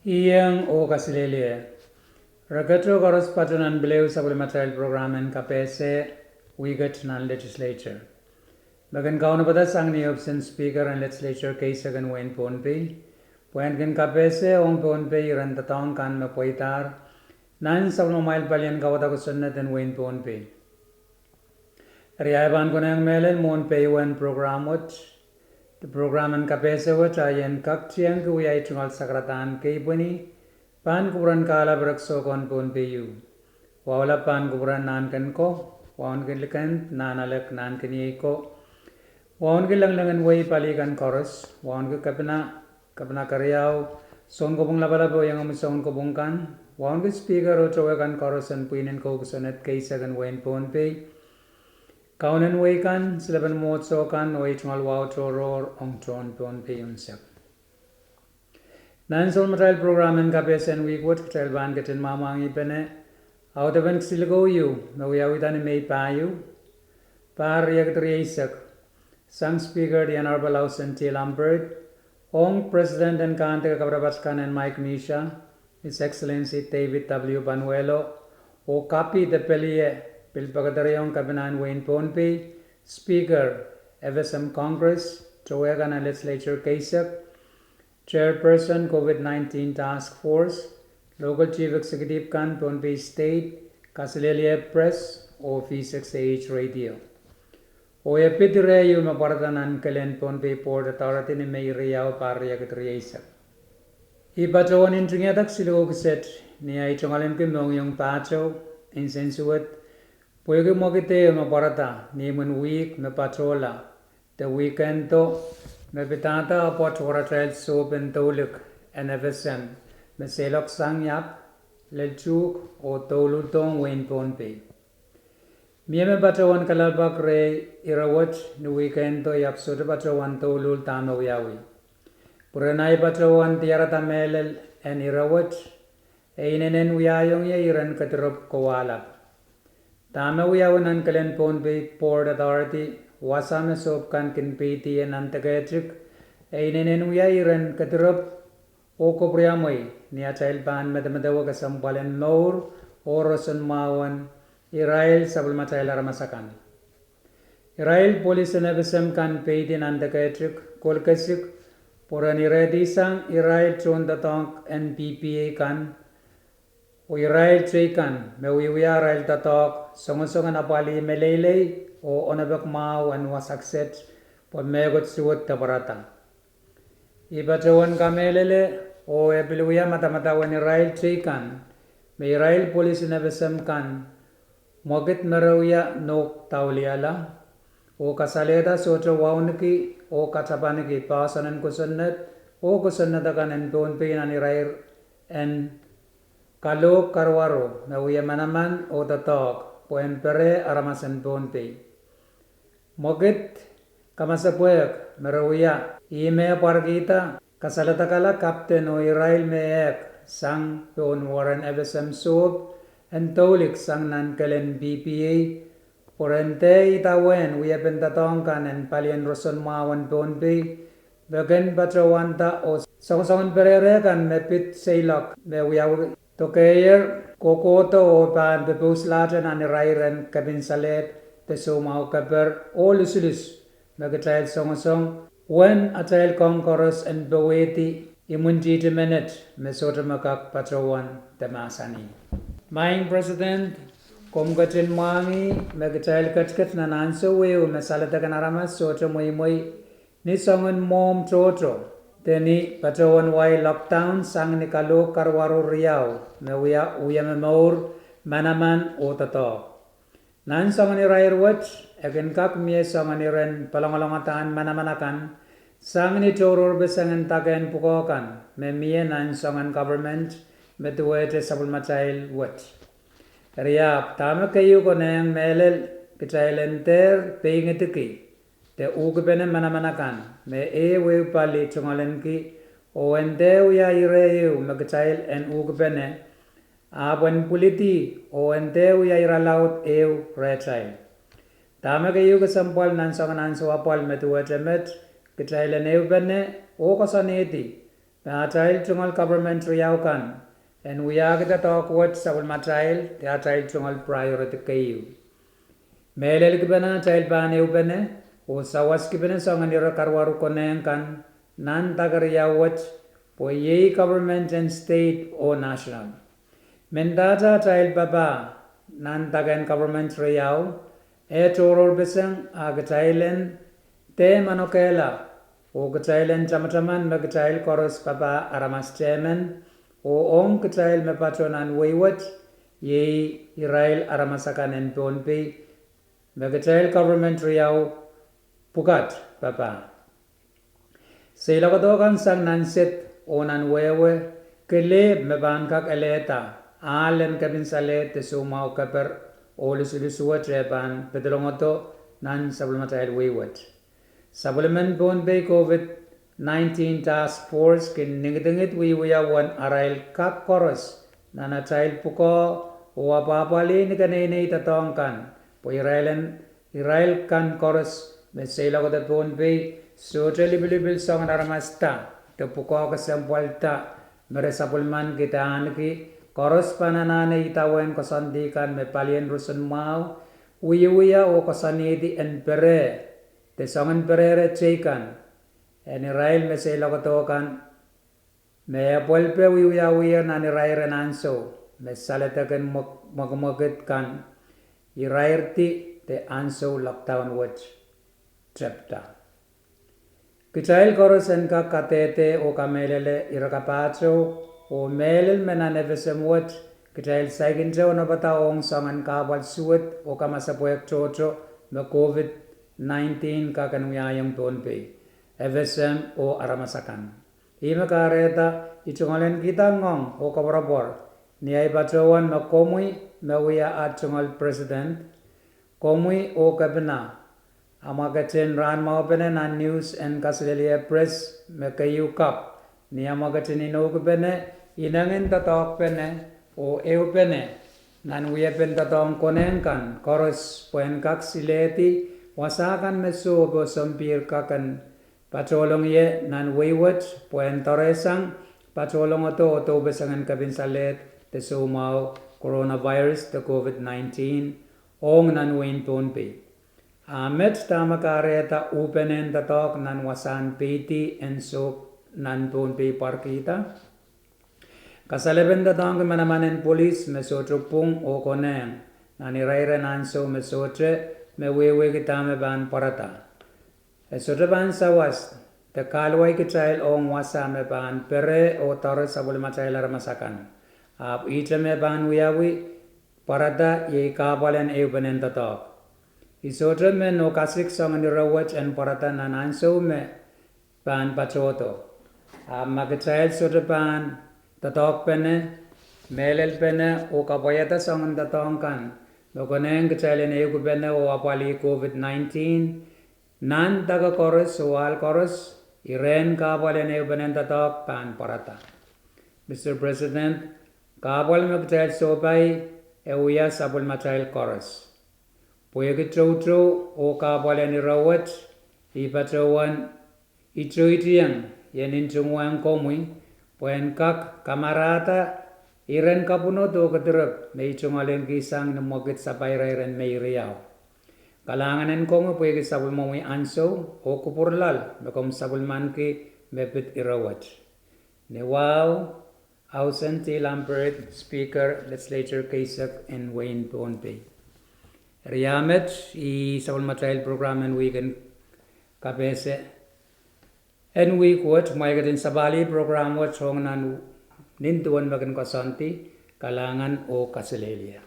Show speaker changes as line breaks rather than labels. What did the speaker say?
Iyang o Kasilelia. Ragato Goros Patanan Bleu Supplementary Program and Kapese Weeket nan Legislature. Bagan Kaunabada Sangni Option Speaker and Legislature Kaisagan Wayne Pohnpei. Puan Kapese Ong Pohnpei ran the town kan me poitar. Nan Savno Mile Palian Kawata Kusunat and Wayne Pohnpei. Riaban Kunang Melen Mohnpei Wen Program Watch. The program and Kapese Watch Ayan Kakchiang Kuya Chungal Sakratan Kaipuni. Pan kuburan kala berakso kon Pohnpei yu. Wawala pan kuburan nan kan ko. Wawan kilikan nan alak nan kini ko. Wawan kilang way palikan chorus. Wawan ke kapna karyao. Son ko bung labalabo yang amusong ko bungkan. Wawan ke speaker o chowakan chorus and puinin ko kusunet kaisagan Wayne Pohnpei. Kaunan way kan silaban mo so kan way chungal wow choror ong chon Pohnpei yunsak. Nansol material program and Kapese and Weeket trial ban getin mamangi pene. Out of an silgo you, no we are with May payu. Par Yagtriasak. Sang Speaker the Honorable House and T. Lambert. Ong President and Kante Kabrabaskan and Mike Misha. His Excellency David W. Banuelo. O copy the Pelie Pilpagadarayong Kabinan Wayne Pohnpei. Speaker FSM Congress. Chowagan and Legislature Kaisak. Chairperson COVID-19 Task Force, Local Chief Executive Kan Pohnpei State, Kasilelia Press, Office XH Radio. Oyapidre yu maparatanan kalen Pohnpei Port Authority ni may riyaw pariya katriyasa. Ipatawan intringatak silo kuset ni ay chungalim kimong yung pacho, insensuat, puyo mokite maparata ni mun week na patrola, the weekend to, Mepitata apot Horatrail Soap and Toluk and FSM, Meselok Sang Yap, Lechuk o Tolutong Wayne Pohnpei. Mieme Batawan Kalalbak Ray Irawat no weekend to Yap Soda Batawan Tolul Tama Wiawi. Puranai Batawan Tiarata Melel and Irawat, Einenen Wiayong Yairan Katrop Kowalap. Tama Wiawan and Kalen Pohnpei Port Authority. Wasame soap kan kinpiti and antagatric, Ainenen Wiairan Katrop, Oko Priamoi, near child ban Medamadawaga Sampalen Nour, Oroson Mawan, Irail Sabulmatayla Ramasakan. Irail Police and FSM kan paid in antagatric, Kolkasik, Poraniredi Sang, Irail Chon the Tonk and PPA kan, Irail Trekan, Mewiya Rail the Talk, Songasongan Apali Melele. O onabak mau and was accept for megot suot tabarata. Ibatawan kamelele o epiluya matamata when Irail Trekan, may Irail Police in FSM kan, Mogit Merawia no Tauliala, o Kasaleda Soto Wauniki, o Katapaniki, Pasan and Kusunet, o Kusunatakan and Pohnpei and Irail and Kalo Karwaro, Mawia Manaman o the talk, Poenpere Aramas and Pohnpei. Mogit kamasapuek merawia ime pargita kasalatakala Captain o Irail Mayek sang Pon Warren FSM Soap and Tolik sang nan kalen BPA porente itawen wiapentatongkan and Palian Roson Mawan Pohnpei bagen batrawanta o song perere kan mepit seilak me wiaw tokeyer kokoto o pan bepus laten an Irairen kabinsalet the Somau Kaper, all Lusulus, Megatrail Song, when a trail conquerors and Beweti, Imunjita Menet, Mesota Makak Patrawan, the Masani. Mine President, Komgatin Mangi, Megatrail Katkat Nananso, Mesalatakanaramas, Sota Moimoi, Nisongan Mom Trotro, Teni Patrawan Wai Lockdown, Sang Nikalo Karwaro Riau, Mewia Uyamamor, Manaman, Otato. Nan sangani rair watch, again kak mie sangani ren palangalangatan manamanakan, sangani choror besangan taken pukokan, me mie nan sangan government, metuwete sabul machail watch. Riap, tama kayo ko na yung melel, kichail enter, paying itiki, te ugpene manamanakan, me we pali chungalenki, o ente uya ireyu, magchail en ugpene, Aban puliti o ente uya iralaut eu rechail. Tama kayo kasampal nan sangan anso apal metuwa chemet, kichailen eu bene o kasaneti, Child Tungal government Riaukan, and we are the talk what Sabul Matrail, the child Tungal priority Kayu. Melel Gibana, child ban Eubene, o Sawas Gibene song and Yarakarwaru Konenkan, Nan Tagariawat, for ye government and state or national. Mendata child Baba, Nan Tagan government Riau, Torol Besang, Agatilen, Te Manokela, o Gatilen Chamataman, Magatil Chorus Papa Aramas Chairman, o Om Gatil Mepatron and Wayward, ye Irail Aramasakan and Pohnpei, Magatil government Riau, Pugat Papa. Selagodogan sang Nanset, Onan Wewe, Keleb Mebankak Eleta, Allen Cabinsalet, the Sumau Kaper, Olisulusua Trepan, Pedrongoto, Nan Sabulmatail Wayward. Supplement Pohnpei COVID-19 Task Force kin ningdingit wiya wan arail kak koros nana child puko o apapali ni kanene itatongkan po irail kan koros mesela ko da Pohnpei so libil song naramasta to puko kasampalta mere supplement kita anki koros pananane itawen kosandikan me palien rusun mau wiya o kosanidi en pere te songan perere cheikan en Israel me se logotokan me apolpe wiya nan Israel nanso me saletaken magmaget kan Israel ti te anso lockdown watch chapter kichail korosen ka katete o kamelele irakapacho o melel menanevesem watch kichail saiginjo no bata ong songan kabal suet o kamasapoek chocho me COVID-19 kakanuyayang Pohnpei FSM o Aramasakan. Ima kareta ichungalen kita ngong o kabarabor niyay patrawan na komui mawiya at chungal president komui o kabina amagatin ran maupene na news and kasilelia press mekayu kap niya magatin inogpene inangin tatok pene o eupene nan wiyapen tatong konenkan koros poen kak sileti wasakan meso bo sampir kakan patolong ye nan wayward poen toresang patolong oto besangan kabinsalet te sumau coronavirus te COVID-19 ong nan wain Pohnpei. Amet tama kareta upenen tatok nan wasan piti en so nan Pohnpei parkita. Kasaleben tatong manamanen polis mesotropung o koneng nan iraira nanso mesotre me wewe kita me ban parata. Esotre ban sawas te kalway kichail ong wasa me ban pere o tore sabul machail aramasakan. Ap ite me ban wiyawi parata ye kabalen eupenen tatok. Isotre me no kasik song ni rawach en parata nan anso me ban pachoto. Ap magichail sotre ban tatok pene melel pene o kapayata song tatong kan. Lokoneng kecailan ego bene o apali COVID-19 nan taga koros o al koros iren kapalan ego bene tatok pan parata. Mr. President, kapal magtail sopay uya sabul matail koros. Puye trou o kapalan irawat ipatrawan itiyang yanin chungwang komui puyen kak kamarata iren kapuno to katerap may chungalen kisang na mogit sa pairairen may riyaw. Kalanganan ko nga pwede sabul mo may anso o kupurlal makom sabul man ki mepit irawat. Newaw, Ausente Lampert, Speaker, Legislature Kaysak and Wayne Pohnpei. Riyamet, sabul matrail program and weekend kapese. And week what, may gatin sabali program what song nan nintuan bagan kasanti kalangan o kasilelia.